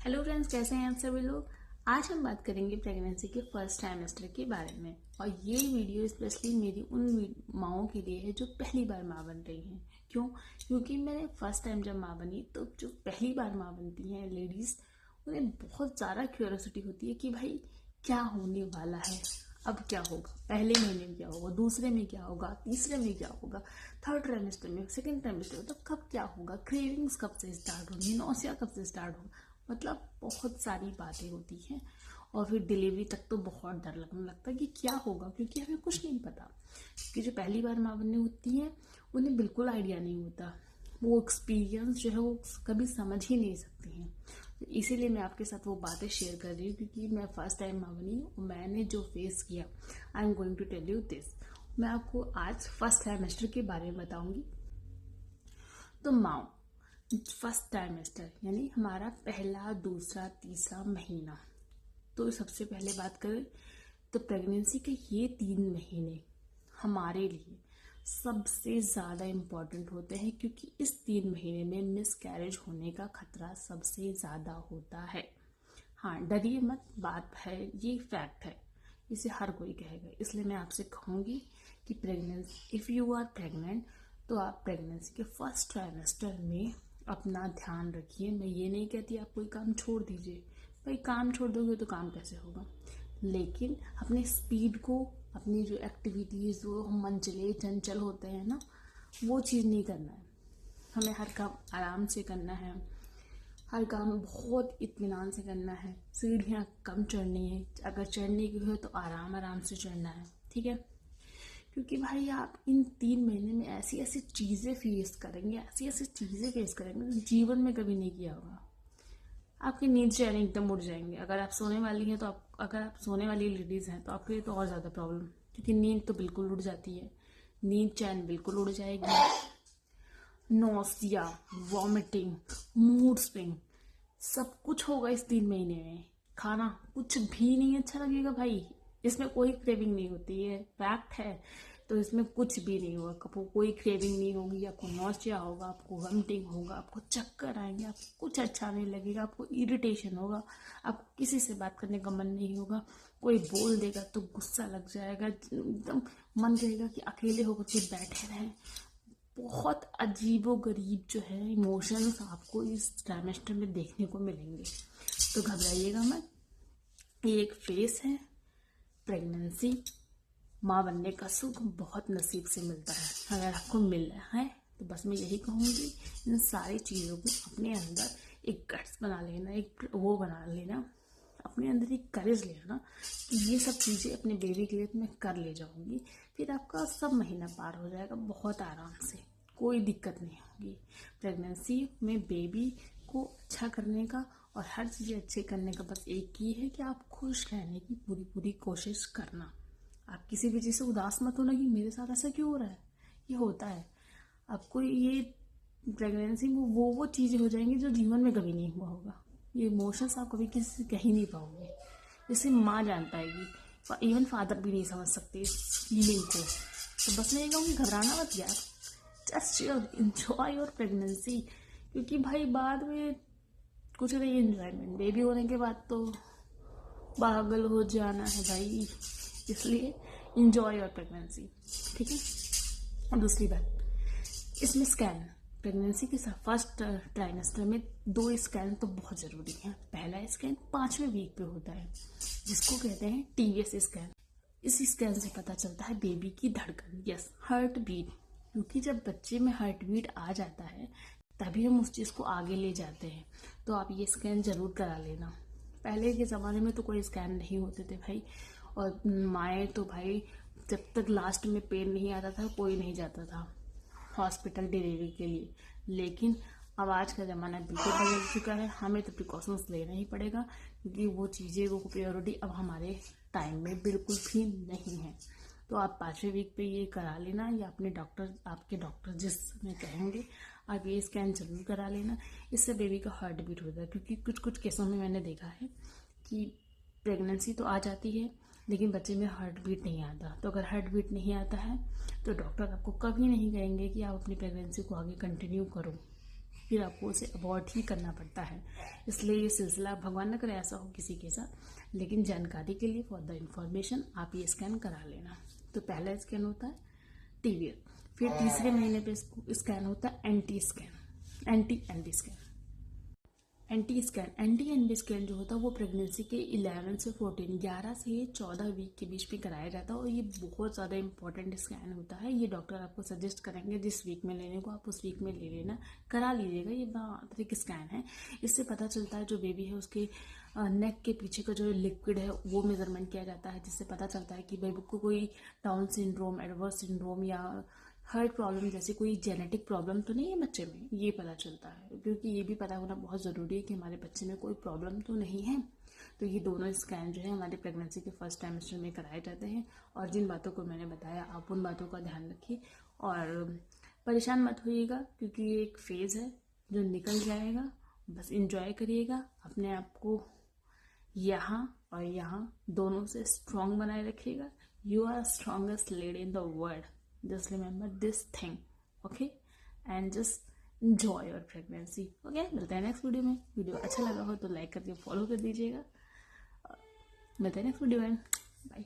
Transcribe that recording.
Hello friends, कैसे हैं आप सभी लोग। आज हम बात करेंगे प्रेगनेंसी के फर्स्ट ट्राइमेस्टर के बारे में। और ये वीडियो स्पेशली मेरी उन माँओं के लिए है जो पहली बार माँ बन रही हैं। क्यों? क्योंकि मैंने फर्स्ट टाइम जब माँ बनी तो जो पहली बार माँ बनती हैं लेडीज़, उन्हें बहुत ज़्यादा क्यूरियोसिटी होती है कि भाई क्या होने वाला है, अब क्या होगा, पहले महीने में क्या होगा, दूसरे में क्या होगा, तीसरे में क्या होगा, थर्ड ट्राइमेस्टर में, सेकंड ट्राइमेस्टर में, तो कब क्या होगा, क्रेविंग्स कब से स्टार्ट होगी, नौसिया कब से स्टार्ट होगा। मतलब बहुत सारी बातें होती हैं। और फिर डिलीवरी तक तो बहुत डर लगने लगता है कि क्या होगा, क्योंकि हमें कुछ नहीं पता। क्योंकि जो पहली बार माँ बनने होती हैं उन्हें बिल्कुल आइडिया नहीं होता, वो एक्सपीरियंस जो है वो कभी समझ ही नहीं सकती हैं। तो इसीलिए मैं आपके साथ वो बातें शेयर कर रही हूँ, क्योंकि मैं फर्स्ट टाइम माँ बनी हूँ, मैंने जो फेस किया, I am going to tell you this. मैं आपको आज फर्स्ट ट्राइमेस्टर के बारे में बताऊंगी। तो माँ, फर्स्ट ट्राइमेस्टर यानी हमारा पहला, दूसरा, तीसरा महीना। तो सबसे पहले बात करें तो प्रेगनेंसी के ये 3 महीने हमारे लिए सबसे ज़्यादा इम्पॉर्टेंट होते हैं, क्योंकि इस 3 महीने में मिस कैरेज होने का खतरा सबसे ज़्यादा होता है। हाँ, डरिए मत, बात है, ये फैक्ट है, इसे हर कोई कहेगा। इसलिए मैं आपसे कहूँगी कि pregnancy, if you are pregnant, तो आप प्रेगनेंसी के फर्स्ट ट्राइमेस्टर में अपना ध्यान रखिए। मैं ये नहीं कहती आप कोई काम छोड़ दीजिए, भाई काम छोड़ दोगे तो काम कैसे होगा। लेकिन अपने स्पीड को, अपनी जो एक्टिविटीज़, वो हम मनचले चंचल होते हैं ना, वो चीज़ नहीं करना है। हमें हर काम आराम से करना है, हर काम बहुत इत्मीनान से करना है। सीढ़ियाँ कम चढ़नी है, अगर चढ़ने की हो तो आराम आराम से चढ़ना है, ठीक है। क्योंकि भाई आप इन 3 महीने में ऐसी ऐसी चीज़ें फेस करेंगे, ऐसी ऐसी चीज़ें फेस करेंगे जो जीवन में कभी नहीं किया होगा। आपकी नींद चैन एकदम उड़ जाएंगे। अगर आप सोने वाली हैं तो अगर आप सोने वाली लेडीज़ हैं तो आपके लिए तो और ज़्यादा प्रॉब्लम, क्योंकि नींद तो बिल्कुल उड़ जाती है, नींद चैन बिल्कुल उड़ जाएगी। नोसिया, वॉमिटिंग, मूड स्विंग, सब कुछ होगा इस 3 महीने में। खाना कुछ भी नहीं अच्छा लगेगा भाई, इसमें कोई क्रेविंग नहीं होती है, फैक्ट है। तो इसमें कुछ भी नहीं होगा, आपको कोई क्रेविंग नहीं होगी, आपको नौसिया होगा, आपको वॉमिटिंग होगा, आपको चक्कर आएंगे, आपको कुछ अच्छा नहीं लगेगा, आपको इरिटेशन होगा, आपको किसी से बात करने का मन नहीं होगा, कोई बोल देगा तो गुस्सा लग जाएगा, एकदम मन करेगा कि अकेले होकर के बैठे रहें। बहुत अजीबो गरीब जो है इमोशंस आपको इस ट्राइमेस्टर में देखने को मिलेंगे। तो घबराइएगा मत, ये एक फेस है। प्रेगनेंसी, माँ बनने का सुख बहुत नसीब से मिलता है। अगर आपको मिल रहा है तो बस मैं यही कहूँगी, इन सारी चीज़ों को अपने अंदर एक गट्स बना लेना, एक वो बना लेना, अपने अंदर एक करेज ले आना कि ये सब चीज़ें अपने बेबी के लिए मैं कर ले जाऊँगी। फिर आपका सब महीना पार हो जाएगा बहुत आराम से, कोई दिक्कत नहीं होगी। प्रेगनेंसी में बेबी को अच्छा करने का और हर चीज़ अच्छे करने का बस एक ही है कि आप खुश रहने की पूरी पूरी कोशिश करना। आप किसी भी चीज़ से उदास मत होना कि मेरे साथ ऐसा क्यों हो रहा है, ये होता है। आपको ये प्रेगनेंसी में वो चीज़ें हो जाएंगी जो जीवन में कभी नहीं हुआ होगा। ये इमोशंस आप कभी किसी से कह ही नहीं पाओगे, जैसे माँ जान पाएगी, इवन फादर भी नहीं समझ सकते इस फीलिंग को। तो बस मैं ये कहूँगी, घबराना मत यार, जस्ट इंजॉय योर प्रेगनेंसी। क्योंकि भाई बाद में कुछ नहीं एंजॉयमेंट, बेबी होने के बाद तो पागल हो जाना है भाई। इसलिए इंजॉय योर प्रेगनेंसी, ठीक है। और दूसरी बात, इसमें स्कैन, प्रेगनेंसी के फर्स्ट ट्राइमेस्टर में 2 स्कैन तो बहुत ज़रूरी हैं। पहला स्कैन 5वें वीक पे होता है, जिसको कहते हैं TVS स्कैन। इस स्कैन से पता चलता है बेबी की धड़कन, यस, हार्ट बीट। क्योंकि जब बच्चे में हार्ट बीट आ जाता है तभी हम उस चीज़ को आगे ले जाते हैं। तो आप ये स्कैन ज़रूर करा लेना। पहले के ज़माने में तो कोई स्कैन नहीं होते थे भाई, और माएँ तो भाई जब तक लास्ट में पेन नहीं आता था कोई नहीं जाता था हॉस्पिटल डिलीवरी के लिए। लेकिन अब आज का ज़माना बिल्कुल बदल चुका है, हमें तो प्रिकॉशंस लेना ही पड़ेगा, क्योंकि वो चीज़ें, वो प्रायोरिटी अब हमारे टाइम में बिल्कुल भी नहीं है। तो आप 5वें वीक पे ये करा लेना, या अपने डॉक्टर, आपके डॉक्टर जिस में कहेंगे आप ये स्कैन जरूर करा लेना। इससे बेबी का हार्ट बीट होता है, क्योंकि कुछ कुछ केसों में मैंने देखा है कि प्रेगनेंसी तो आ जाती है लेकिन बच्चे में हार्ट बीट नहीं आता। तो अगर हार्ट बीट नहीं आता है तो डॉक्टर आपको कभी नहीं कहेंगे कि आप अपनी प्रेगनेंसी को आगे कंटिन्यू करो। फिर आपको उसे अवॉइड ही करना पड़ता है। इसलिए ये सिलसिला, भगवान न करे ऐसा हो किसी के साथ, लेकिन जानकारी के लिए, फॉर द इंफॉर्मेशन, आप ये स्कैन करा लेना। तो पहला स्कैन होता है टीवीएफ, फिर तीसरे महीने पे स्कैन होता है anti scan, anti scan. Anti scan जो होता है वो प्रेगनेंसी के 11 से 14 वीक के बीच में कराया जाता है, और ये बहुत ज़्यादा इंपॉर्टेंट स्कैन होता है। ये डॉक्टर आपको सजेस्ट करेंगे जिस वीक में लेने को, आप उस वीक में ले लेना, करा लीजिएगा। ये बारीक स्कैन है, इससे पता चलता है जो बेबी है उसके नेक के पीछे का जो लिक्विड है वो मेजरमेंट किया जाता है, जिससे पता चलता है कि बेबी को कोई डाउन सिंड्रोम, एडवर्स सिंड्रोम या हार्ट प्रॉब्लम जैसी कोई जेनेटिक प्रॉब्लम तो नहीं है बच्चे में, ये पता चलता है। क्योंकि ये भी पता होना बहुत ज़रूरी है कि हमारे बच्चे में कोई प्रॉब्लम तो नहीं है। तो ये दोनों स्कैन जो है हमारे प्रेगनेंसी के फर्स्ट टाइमेस्टर में कराए जाते हैं। और जिन बातों को मैंने बताया आप उन बातों का ध्यान रखिए और परेशान मत होइएगा, क्योंकि ये एक फेज़ है जो निकल जाएगा। बस इंजॉय करिएगा, अपने आप को यहाँ और यहाँ दोनों से स्ट्रॉन्ग बनाए रखिएगा। You are strongest lady in the world, just remember this thing, okay, and just enjoy your pregnancy, okay। मिलते हैं नेक्स्ट वीडियो में। वीडियो अच्छा लगा हो तो लाइक करके फॉलो कर दीजिएगा। मिलते हैं नेक्स्ट वीडियो में, बाय।